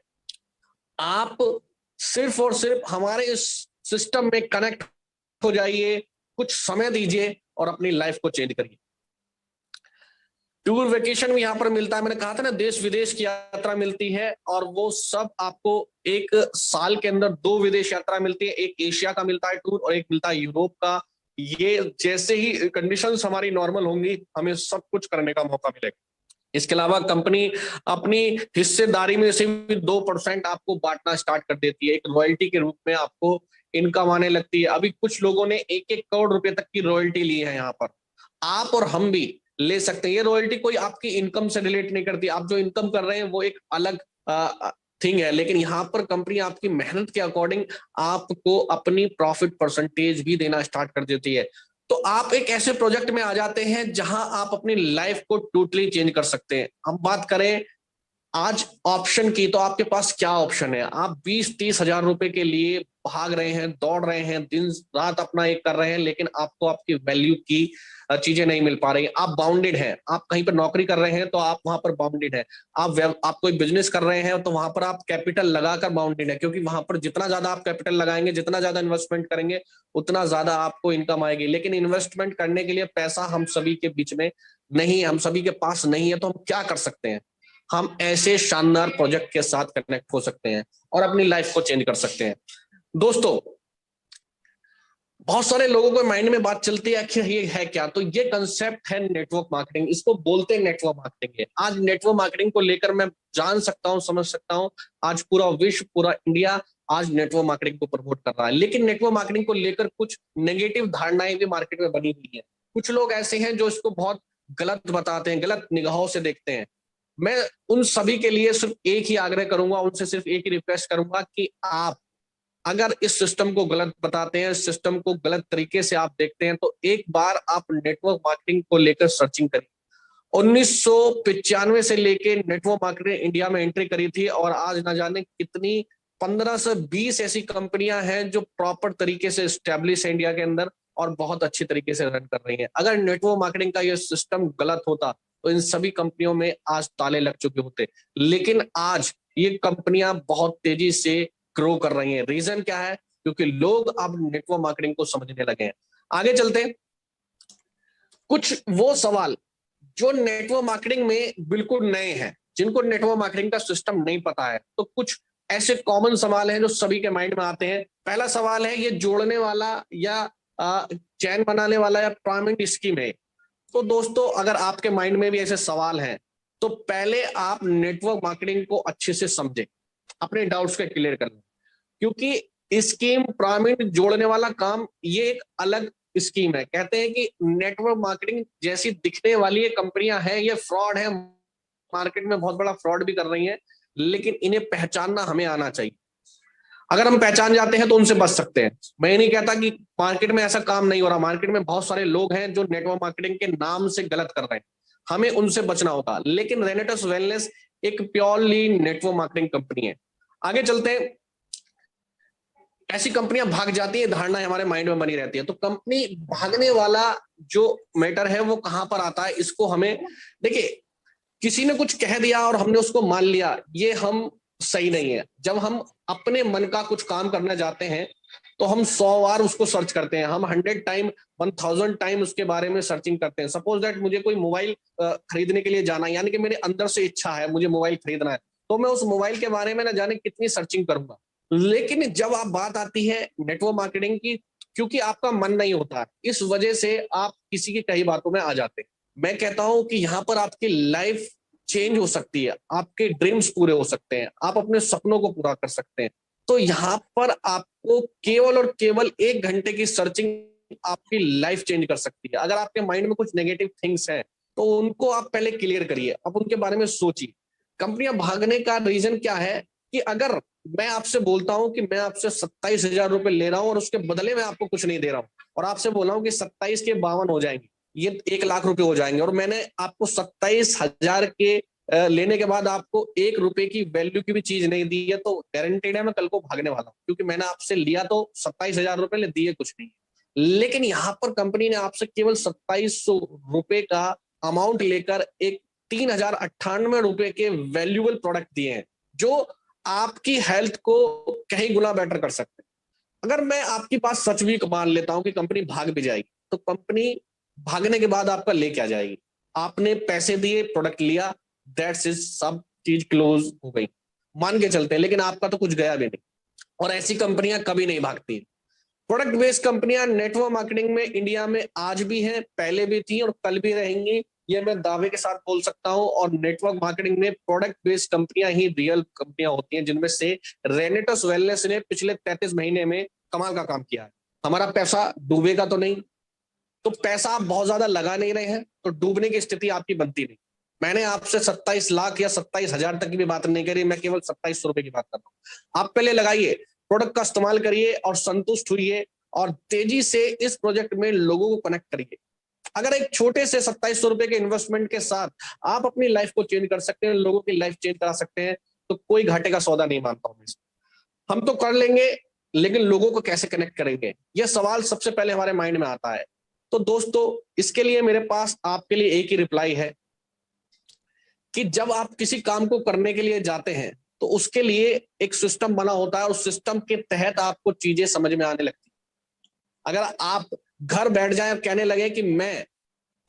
आप सिर्फ और सिर्फ हमारे इस सिस्टम में कनेक्ट हो जाइए, कुछ समय दीजिए और अपनी लाइफ को चेंज करिए। टूर वेकेशन भी यहाँ पर मिलता है। मैंने कहा था ना, देश विदेश की यात्रा मिलती है, और वो सब आपको एक साल के अंदर 2 विदेश यात्रा मिलती है। एक एशिया का मिलता है टूर और एक मिलता है यूरोप का। ये जैसे ही कंडीशंस हमारी नॉर्मल होंगी, हमें सब कुछ करने का मौका मिलेगा। इसके अलावा कंपनी अपनी हिस्सेदारी में से भी 2% आपको बांटना स्टार्ट कर देती है। एक रॉयल्टी के रूप में आपको इनकम आने लगती है। अभी कुछ लोगों ने 1-1 करोड़ रुपए तक की रॉयल्टी ली है। यहाँ पर आप और हम भी ले सकते हैं। ये रॉयल्टी कोई आपकी इनकम से रिलेट नहीं करती। आप जो इनकम कर रहे हैं वो एक अलग थिंग है, लेकिन यहाँ पर कंपनी आपकी मेहनत के अकॉर्डिंग आपको अपनी प्रॉफिट परसेंटेज भी देना स्टार्ट कर देती है। तो आप एक ऐसे प्रोजेक्ट में आ जाते हैं जहां आप अपनी लाइफ को टोटली चेंज कर सकते हैं। हम बात करें आज ऑप्शन की, तो आपके पास क्या ऑप्शन है। आप 20-30 हजार रुपए के लिए भाग रहे हैं, दौड़ रहे हैं, दिन रात अपना एक कर रहे हैं, लेकिन आपको आपकी वैल्यू की चीजें नहीं मिल पा रही। आप बाउंडेड हैं, आप कहीं पर नौकरी कर रहे हैं तो आप वहां पर बाउंडेड है। आप कोई बिजनेस कर रहे हैं तो वहां पर आप कैपिटल लगाकर बाउंडेड है, क्योंकि वहां पर जितना ज्यादा आप कैपिटल लगाएंगे, जितना ज्यादा इन्वेस्टमेंट करेंगे, उतना ज्यादा आपको इनकम आएगी। लेकिन इन्वेस्टमेंट करने के लिए पैसा हम सभी के बीच में नहीं है, हम सभी के पास नहीं है। तो हम क्या कर सकते हैं, हम ऐसे शानदार प्रोजेक्ट के साथ कनेक्ट हो सकते हैं और अपनी लाइफ को चेंज कर सकते हैं। दोस्तों, बहुत सारे लोगों को माइंड में बात चलती है कि ये है क्या, तो ये कंसेप्ट है नेटवर्क मार्केटिंग। इसको बोलते हैं नेटवर्क मार्केटिंग है। आज नेटवर्क मार्केटिंग को लेकर मैं जान सकता हूं, समझ सकता हूं, आज पूरा विश्व, पूरा इंडिया आज नेटवर्क मार्केटिंग को प्रमोट कर रहा है। लेकिन नेटवर्क मार्केटिंग को लेकर कुछ नेगेटिव धारणाएं भी मार्केट में बनी हुई है। कुछ लोग ऐसे हैं जो इसको बहुत गलत बताते हैं, गलत निगाहों से देखते हैं। मैं उन सभी के लिए सिर्फ एक ही आग्रह करूंगा, उनसे सिर्फ एक ही रिक्वेस्ट करूंगा कि आप अगर इस सिस्टम को गलत बताते हैं, इस सिस्टम को गलत तरीके से आप देखते हैं, तो एक बार आप नेटवर्क मार्केटिंग को लेकर सर्चिंग करिए 1995 से लेके नेटवर्क मार्केटिंग इंडिया में एंट्री करी थी और आज ना जाने कितनी 15 से 20 ऐसी कंपनियां हैं जो प्रॉपर तरीके से स्टैब्लिश है इंडिया के अंदर और बहुत अच्छी तरीके से रन कर रही हैं। अगर नेटवर्क मार्केटिंग का ये सिस्टम गलत होता तो इन सभी कंपनियों में आज ताले लग चुके होते, लेकिन आज ये कंपनियां बहुत तेजी से ग्रो कर रही हैं। रीजन क्या है? क्योंकि लोग अब नेटवर्क मार्केटिंग को समझने लगे हैं। आगे चलते हैं, कुछ वो सवाल जो नेटवर्क मार्केटिंग में बिल्कुल नए हैं, जिनको नेटवर्क मार्केटिंग का सिस्टम नहीं पता है, तो कुछ ऐसे कॉमन सवाल हैं जो सभी के माइंड में आते हैं। पहला सवाल है, ये जोड़ने वाला या चैन बनाने वाला या पेमेंट स्कीम है? तो दोस्तों अगर आपके माइंड में भी ऐसे सवाल हैं तो पहले आप नेटवर्क मार्केटिंग को अच्छे से समझें, अपने डाउट्स को क्लियर कर लें, क्योंकि स्कीम पेमेंट जोड़ने वाला काम ये एक अलग स्कीम है। कहते हैं कि नेटवर्क मार्केटिंग जैसी दिखने वाली ये कंपनियां हैं, ये फ्रॉड है, मार्केट में बहुत बड़ा फ्रॉड भी कर रही हैं, लेकिन इन्हें पहचानना हमें आना चाहिए। अगर हम पहचान जाते हैं तो उनसे बच सकते हैं। मैं नहीं कहता कि मार्केट में ऐसा काम नहीं हो रहा, मार्केट में बहुत सारे लोग हैं जो नेटवर्क मार्केटिंग के नाम से गलत कर रहे हैं, हमें उनसे बचना होगा। लेकिन रेनेटस वेलनेस एक प्योरली नेटवर्क मार्केटिंग कंपनी है। आगे चलते हैं, ऐसी कंपनियां भाग जाती है, धारणा हमारे माइंड में बनी रहती है। तो कंपनी भागने वाला जो मैटर है वो कहां पर आता है, इसको हमें देखिए, किसी ने कुछ कह दिया और हमने उसको मान लिया, ये हम सही नहीं है। जब हम अपने मन का कुछ काम करना चाहते हैं तो हम 100 बार उसको सर्च करते हैं, हम 100 टाइम 1000 टाइम उसके बारे में सर्चिंग करते हैं। सपोज दैट मुझे कोई मोबाइल खरीदने के लिए जाना है, यानी कि मेरे अंदर से इच्छा है मुझे मोबाइल खरीदना है, तो मैं उस मोबाइल के बारे में ना जाने कितनी सर्चिंग करूंगा। लेकिन जब आप बात आती है नेटवर्क मार्केटिंग की, क्योंकि आपका मन नहीं होता, इस वजह से आप किसी की कई बातों में आ जाते हैं। मैं कहता हूं कि यहाँ पर आपकी लाइफ चेंज हो सकती है, आपके ड्रीम्स पूरे हो सकते हैं, आप अपने सपनों को पूरा कर सकते हैं। तो यहाँ पर आपको केवल और केवल 1 घंटे की सर्चिंग आपकी लाइफ चेंज कर सकती है। अगर आपके माइंड में कुछ नेगेटिव थिंग्स हैं तो उनको आप पहले क्लियर करिए, आप उनके बारे में सोचिए। कंपनियां भागने का रीजन क्या है कि अगर मैं आपसे बोलता हूं कि मैं आपसे 27,000 रुपए ले रहा हूं और उसके बदले में आपको कुछ नहीं दे रहा हूं, और आपसे बोल रहा हूं कि 27 के 52 हो जाएंगे, ये 1 लाख रुपए हो जाएंगे, और मैंने आपको 27,000 के लेने के बाद आपको 1 रुपए की वैल्यू की भी चीज नहीं दी है, तो गारंटेड है मैं कल को भागने वाला हूं, क्योंकि मैंने आपसे लिया तो 27,000 रुपए ले दिए कुछ नहीं। लेकिन यहाँ पर कंपनी ने आपसे केवल 2700 रुपए का अमाउंट लेकर एक 3,098 रुपए के वैल्यूएबल प्रोडक्ट दिए हैं, जो आपकी हेल्थ को कहीं गुना बेटर कर सकते हैं। अगर मैं आपकी बात सच भी मान लेता हूं कि कंपनी भाग भी जाएगी, तो कंपनी भागने के बाद आपका ले क्या जाएगी? आपने पैसे दिए, प्रोडक्ट लिया, दैट्स इज, सब चीज क्लोज हो गई, मान के चलते हैं, लेकिन आपका तो कुछ गया भी नहीं। और ऐसी कंपनियां कभी नहीं भागती। प्रोडक्ट बेस्ड कंपनियां नेटवर्क मार्केटिंग में इंडिया में आज भी हैं, पहले भी थी और कल भी रहेंगी, ये मैं दावे के साथ बोल सकता हूं। और नेटवर्क मार्केटिंग में प्रोडक्ट बेस्ड कंपनियां ही रियल कंपनियां होती हैं, जिनमें से रेनेटस वेलनेस ने पिछले 33 महीने में कमाल का काम किया है। हमारा पैसा डूबेगा तो नहीं, तो पैसा आप बहुत ज्यादा लगा नहीं रहे हैं तो डूबने की स्थिति आपकी बनती नहीं। मैंने आपसे 27 लाख या 27,000 तक की भी बात नहीं करी, मैं केवल 2700 रुपए की बात कर रहा हूं। आप पहले लगाइए, प्रोडक्ट का इस्तेमाल करिए और संतुष्ट हुइए, और तेजी से इस प्रोजेक्ट में लोगों को कनेक्ट करिए। अगर एक छोटे से 2700 रुपए के इन्वेस्टमेंट के साथ आप अपनी लाइफ को चेंज कर सकते हैं, लोगों की लाइफ चेंज करा सकते हैं, तो कोई घाटे का सौदा नहीं मानता हूं। हम तो कर लेंगे, लेकिन लोगों को कैसे कनेक्ट करेंगे, यह सवाल सबसे पहले हमारे माइंड में आता है। तो दोस्तों, इसके लिए मेरे पास आपके लिए एक ही रिप्लाई है कि जब आप किसी काम को करने के लिए जाते हैं तो उसके लिए एक सिस्टम बना होता है, उस सिस्टम के तहत आपको चीजें समझ में आने लगती। अगर आप घर बैठ जाए और कहने लगे कि मैं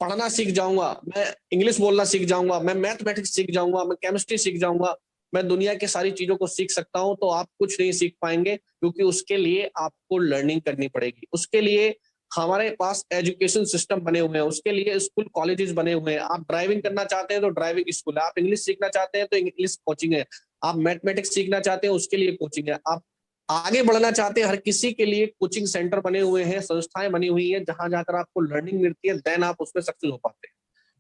पढ़ना सीख जाऊंगा, मैं इंग्लिश बोलना सीख जाऊंगा, मैं मैथमेटिक्स सीख जाऊंगा, मैं केमिस्ट्री सीख जाऊंगा, मैं दुनिया की सारी चीजों को सीख सकता हूं, तो आप कुछ नहीं सीख पाएंगे, क्योंकि उसके लिए आपको लर्निंग करनी पड़ेगी। उसके लिए हमारे पास एजुकेशन सिस्टम बने हुए हैं, उसके लिए स्कूल कॉलेजेस बने हुए हैं। आप ड्राइविंग करना चाहते हैं तो ड्राइविंग स्कूल है, आप इंग्लिश सीखना चाहते हैं तो इंग्लिश कोचिंग है, आप मैथमेटिक्स सीखना चाहते हैं उसके लिए कोचिंग है, आप आगे बढ़ना चाहते हैं हर किसी के लिए कोचिंग सेंटर बने हुए हैं, संस्थाएं बनी हुई हैं, जहां जाकर आपको लर्निंग मिलती है, देन आप उसमें सक्सेस हो पाते हैं।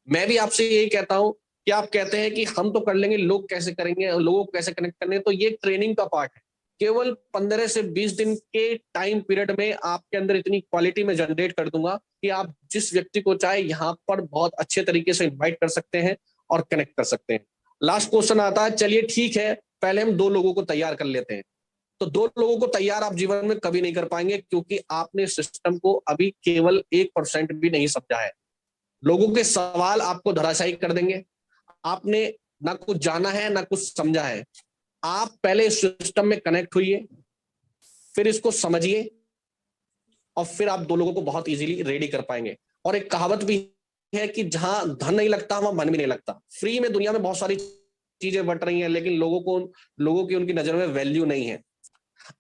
मैं भी आपसे यही कहता हूं कि आप कहते हैं कि हम तो कर लेंगे, लोग कैसे करेंगे, लोगों को कैसे कनेक्ट करने, तो ये ट्रेनिंग का पार्ट है। केवल 15 से 20 दिन के टाइम पीरियड में आपके अंदर इतनी क्वालिटी में जनरेट कर दूंगा कि आप जिस व्यक्ति को चाहे यहाँ पर बहुत अच्छे तरीके से इन्वाइट कर सकते हैं और कनेक्ट कर सकते हैं। लास्ट क्वेश्चन आता है, चलिए ठीक है, पहले हम 2 लोगों को तैयार कर लेते हैं। तो 2 लोगों को तैयार आप जीवन में कभी नहीं कर पाएंगे, क्योंकि आपने सिस्टम को अभी केवल 1% भी नहीं समझा है। लोगों के सवाल आपको धराशायी कर देंगे। आपने ना कुछ जाना है ना कुछ समझा है। आप पहले इस सिस्टम में कनेक्ट होइए, फिर इसको समझिए, और फिर आप 2 लोगों को बहुत इजीली रेडी कर पाएंगे। और एक कहावत भी है कि जहां धन नहीं लगता वहां मन भी नहीं लगता। फ्री में दुनिया में बहुत सारी चीजें बट रही हैं, लेकिन लोगों की उनकी नजर में वैल्यू नहीं है।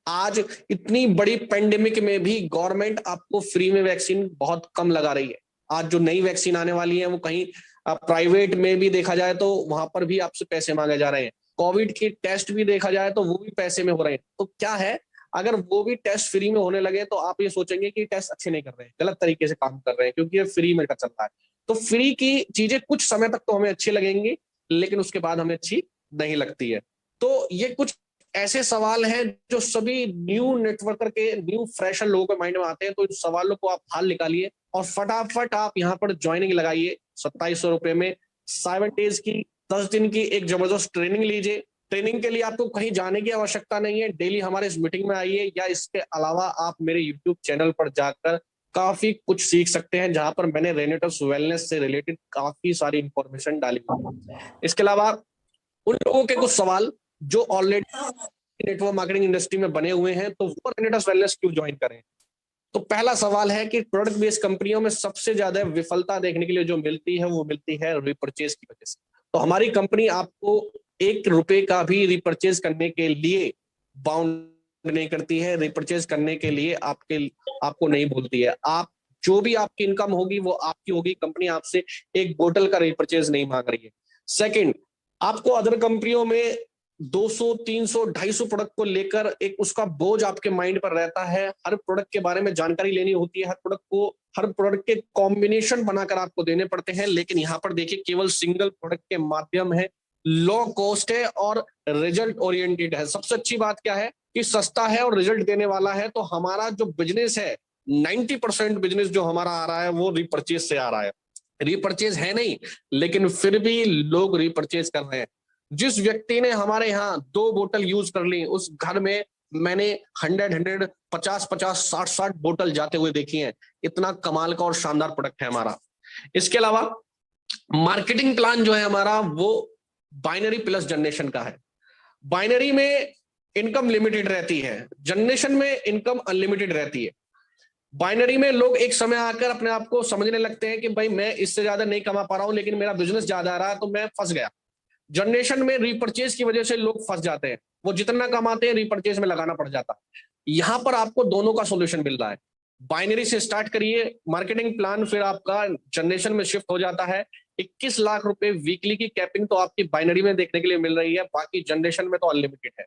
आज इतनी बड़ी पेंडेमिक में भी गवर्नमेंट आपको फ्री में वैक्सीन बहुत कम लगा रही है। आज जो नई वैक्सीन आने वाली है वो कहीं प्राइवेट में भी देखा जाए तो वहां पर भी आपसे पैसे मांगे जा रहे हैं। कोविड के टेस्ट भी देखा जाए तो वो भी पैसे में हो रहे हैं। तो क्या है, अगर वो भी टेस्ट फ्री में होने लगे तो आप ये सोचेंगे कि टेस्ट अच्छे नहीं कर रहे हैं, गलत तरीके से काम कर रहे हैं, क्योंकि ये फ्री में चल रहा है। तो फ्री की चीजें कुछ समय तक तो हमें अच्छी लगेंगी, लेकिन उसके बाद हमें अच्छी नहीं लगती है। तो ये कुछ ऐसे सवाल हैं जो सभी न्यू नेटवर्कर के, न्यू फ्रेशर लोगों के माइंड में आते हैं। तो इन सवालों को आप हल निकालिए और फटाफट आप यहाँ पर ज्वाइनिंग लगाइए। 2700 रुपए में 7 डेज की 10 दिन की एक जबरदस्त ट्रेनिंग लीजिए। ट्रेनिंग के लिए आपको कहीं जाने की आवश्यकता नहीं है। डेली हमारे इस मीटिंग में आइए, या इसके अलावा आप मेरे यूट्यूब चैनल पर जाकर काफी कुछ सीख सकते हैं, जहां पर मैंने रेनेटर्स वेलनेस से रिलेटेड काफी सारी इंफॉर्मेशन डाली हुई। इसके अलावा उन लोगों के कुछ सवाल जो ऑलरेडी नेटवर्क मार्केटिंग इंडस्ट्री में बने हुए हैं, तो वो रेनेटर्स वेलनेस क्यों ज्वाइन करें। तो पहला सवाल है कि प्रोडक्ट बेस्ड कंपनियों में सबसे ज्यादा विफलता देखने के लिए जो मिलती है वो मिलती है रिपर्चेज की वजह से। तो हमारी कंपनी आपको 1 रुपए का भी रिपर्चेज करने के लिए बाउंड नहीं करती है। रिपर्चेज करने के लिए आपको नहीं बोलती है। आप जो भी आपकी इनकम होगी वो आपकी होगी। कंपनी आपसे 1 बोतल का रिपर्चेज नहीं मांग रही है। सेकंड, आपको अदर कंपनियों में 200, 300, 250 प्रोडक्ट को लेकर एक उसका बोझ आपके माइंड पर रहता है। हर प्रोडक्ट के बारे में जानकारी लेनी होती है, हर प्रोडक्ट के कॉम्बिनेशन बनाकर आपको देने पड़ते हैं। लेकिन यहाँ पर देखिए, केवल सिंगल प्रोडक्ट के माध्यम है, लो कॉस्ट है और रिजल्ट ओरिएंटेड है। सबसे अच्छी बात क्या है कि सस्ता है और रिजल्ट देने वाला है। तो हमारा जो बिजनेस है, 90% बिजनेस जो हमारा आ रहा है वो रिपर्चेज से आ रहा है। रिपर्चेज है नहीं, लेकिन फिर भी लोग रिपर्चेज कर रहे हैं। जिस व्यक्ति ने हमारे यहाँ 2 बोतल यूज कर ली, उस घर में मैंने 100, 50, 60 बोतल जाते हुए देखी हैं। इतना कमाल का और शानदार प्रोडक्ट है हमारा। इसके अलावा मार्केटिंग प्लान जो है हमारा वो बाइनरी प्लस जनरेशन का है। बाइनरी में इनकम लिमिटेड रहती है, जनरेशन में इनकम अनलिमिटेड रहती है। बाइनरी में लोग एक समय आकर अपने आप को समझने लगते हैं कि भाई मैं इससे ज्यादा नहीं कमा पा रहा हूं, लेकिन मेरा बिजनेस ज्यादा आ रहा है तो मैं फंस गया। जनरेशन में रिपर्चेज की वजह से लोग फंस जाते हैं। वो जितना कमाते हैं रिपर्चेज में लगाना पड़ जाता है। यहां पर आपको दोनों का सॉल्यूशन मिल रहा है। बाइनरी से स्टार्ट करिए मार्केटिंग प्लान, फिर आपका जनरेशन में शिफ्ट हो जाता है। 21 लाख रुपए वीकली की कैपिंग तो आपकी बाइनरी में देखने के लिए मिल रही है, बाकी जनरेशन में तो अनलिमिटेड है।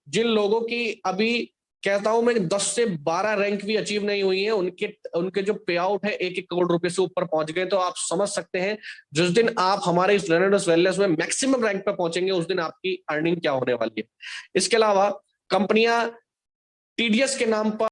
जिन लोगों की अभी कहता हूं मैं 10 से 12 रैंक भी अचीव नहीं हुई है, उनके जो पे आउट है 1-1 करोड़ रुपए से ऊपर पहुंच गए। तो आप समझ सकते हैं जिस दिन आप हमारे इस रेनेटर्स वेलनेस में मैक्सिमम रैंक पर पहुंचेंगे, उस दिन आपकी अर्निंग क्या होने वाली है। इसके अलावा कंपनियां टीडीएस के नाम पर